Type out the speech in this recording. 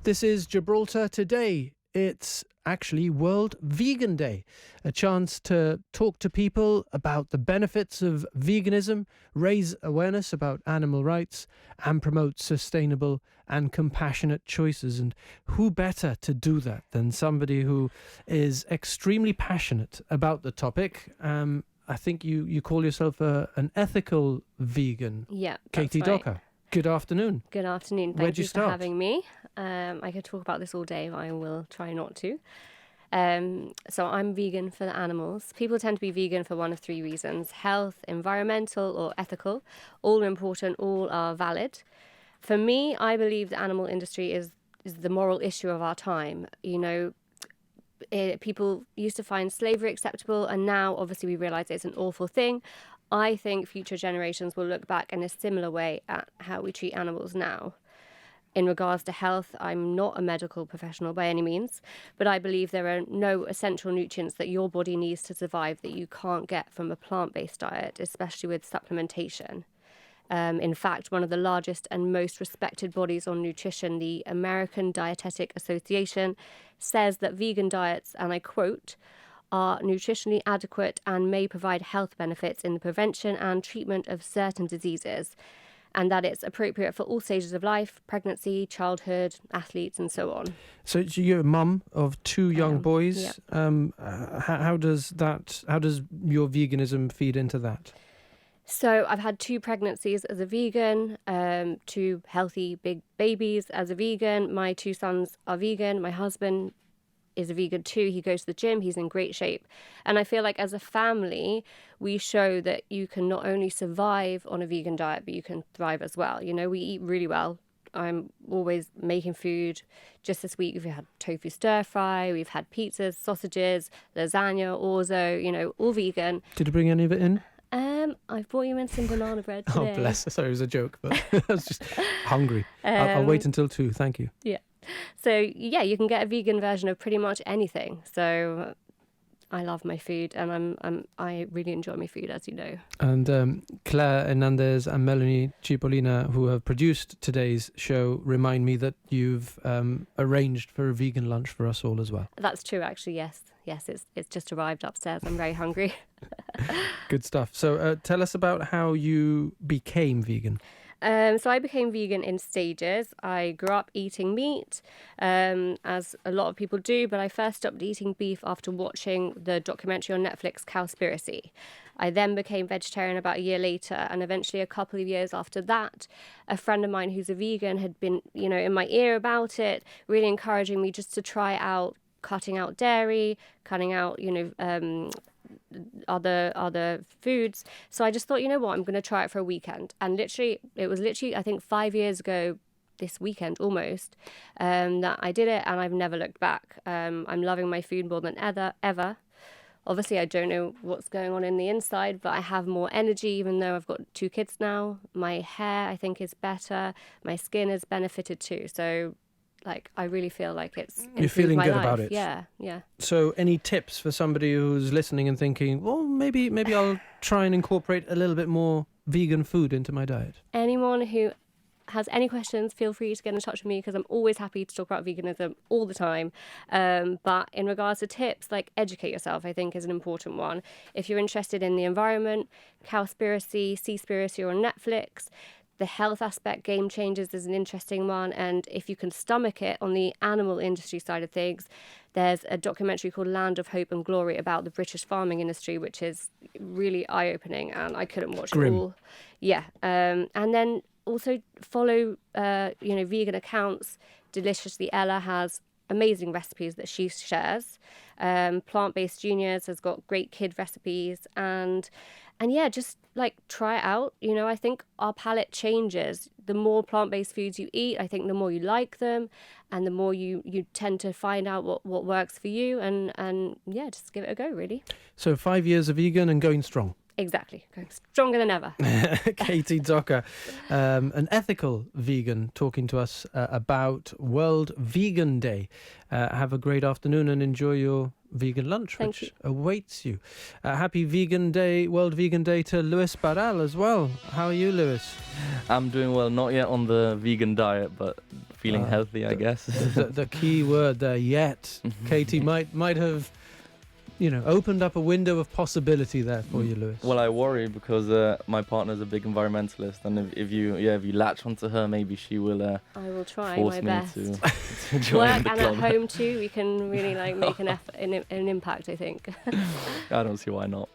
This is Gibraltar Today. It's actually World Vegan Day, a chance to talk to people about the benefits of veganism, raise awareness about animal rights, and promote sustainable and compassionate choices. And who better to do that than somebody who is extremely passionate about the topic? I think you call yourself an ethical vegan. Yeah, Katy that's right. Docker. Good afternoon. Good afternoon. Where'd Thank you you for start? having me. I could talk about this all day, but I will try not to. So I'm vegan for the animals. People tend to be vegan for one of three reasons: health, environmental, or ethical. All are important, all are valid. For me, I believe the animal industry is the moral issue of our time. You know, people used to find slavery acceptable, and now obviously we realise it's an awful thing. I think future generations will look back in a similar way at how we treat animals now. In regards to health, I'm not a medical professional by any means, but I believe there are no essential nutrients that your body needs to survive that you can't get from a plant-based diet, especially with supplementation. In fact, one of the largest and most respected bodies on nutrition, the American Dietetic Association, says that vegan diets, and I quote, are nutritionally adequate and may provide health benefits in the prevention and treatment of certain diseases, and that it's appropriate for all stages of life: pregnancy, childhood, athletes, and so on. So you're a mum of two young boys. Yep. How does your veganism feed into that? So I've had 2 pregnancies as a vegan, 2 healthy big babies as a vegan. My 2 sons are vegan. My husband is a vegan too. He goes to the gym. He's in great shape. And I feel like as a family, we show that you can not only survive on a vegan diet, but you can thrive as well. You know, we eat really well. I'm always making food. Just this week, we've had tofu stir fry. We've had pizzas, sausages, lasagna, orzo, you know, all vegan. Did you bring any of it in? I've brought you in some banana bread today. Oh, bless. Sorry, it was a joke, but I was just hungry. I'll wait until 2. Thank you. Yeah. So, yeah, you can get a vegan version of pretty much anything. So I love my food, and I really enjoy my food, as you know. And Claire Hernandez and Melanie Cipollina, who have produced today's show, remind me that you've arranged for a vegan lunch for us all as well. That's true, actually, yes. Yes, it's just arrived upstairs. I'm very hungry. Good stuff. So tell us about how you became vegan. So I became vegan in stages. I grew up eating meat, as a lot of people do, but I first stopped eating beef after watching the documentary on Netflix, Cowspiracy. I then became vegetarian about a year later, and eventually a couple of years after that, a friend of mine who's a vegan had been, you know, in my ear about it, really encouraging me just to try out cutting out dairy, cutting out, you know, other foods. So I just thought, you know what, I'm going to try it for a weekend. And it was I think 5 years ago this weekend almost, that I did it, and I've never looked back. I'm loving my food more than ever. Obviously, I don't know what's going on in the inside, but I have more energy, even though I've got 2 kids now. My hair, I think, is better. My skin has benefited too. So like, I really feel like you're feeling good life. about it. Yeah. So any tips for somebody who's listening and thinking, well, maybe I'll try and incorporate a little bit more vegan food into my diet? Anyone who has any questions, feel free to get in touch with me, because I'm always happy to talk about veganism all the time. But in regards to tips, like, educate yourself, I think, is an important one. If you're interested in the environment, Cowspiracy, Seaspiracy, or on Netflix. The health aspect, Game Changers, is an interesting one. And if you can stomach it, on the animal industry side of things, there's a documentary called Land of Hope and Glory about the British farming industry, which is really eye-opening, and I couldn't watch it all. Yeah. And then also follow, vegan accounts. Deliciously Ella has amazing recipes that she shares. Plant-based Juniors has got great kid recipes, and yeah, just like try it out. You know, I think our palate changes. The more plant-based foods you eat, I think the more you like them, and the more you tend to find out what works for you, and yeah, just give it a go, really. So 5 years of vegan and going strong. Exactly. Going stronger than ever. Katy Docker, an ethical vegan, talking to us about World Vegan Day. Have a great afternoon and enjoy your vegan lunch, Thank which you. awaits you. Happy Vegan Day, World Vegan Day to Lewis Barral as well. How are you, Lewis? I'm doing well, not yet on the vegan diet, but feeling healthy, I guess. The key word there, yet. Katy might have, opened up a window of possibility there for you, Lewis. Well, I worry because my partner's a big environmentalist, and if you latch onto her, maybe she will I will try force my me best. to join Work the and club. at home too, we can really make an impact, I think. I don't see why not.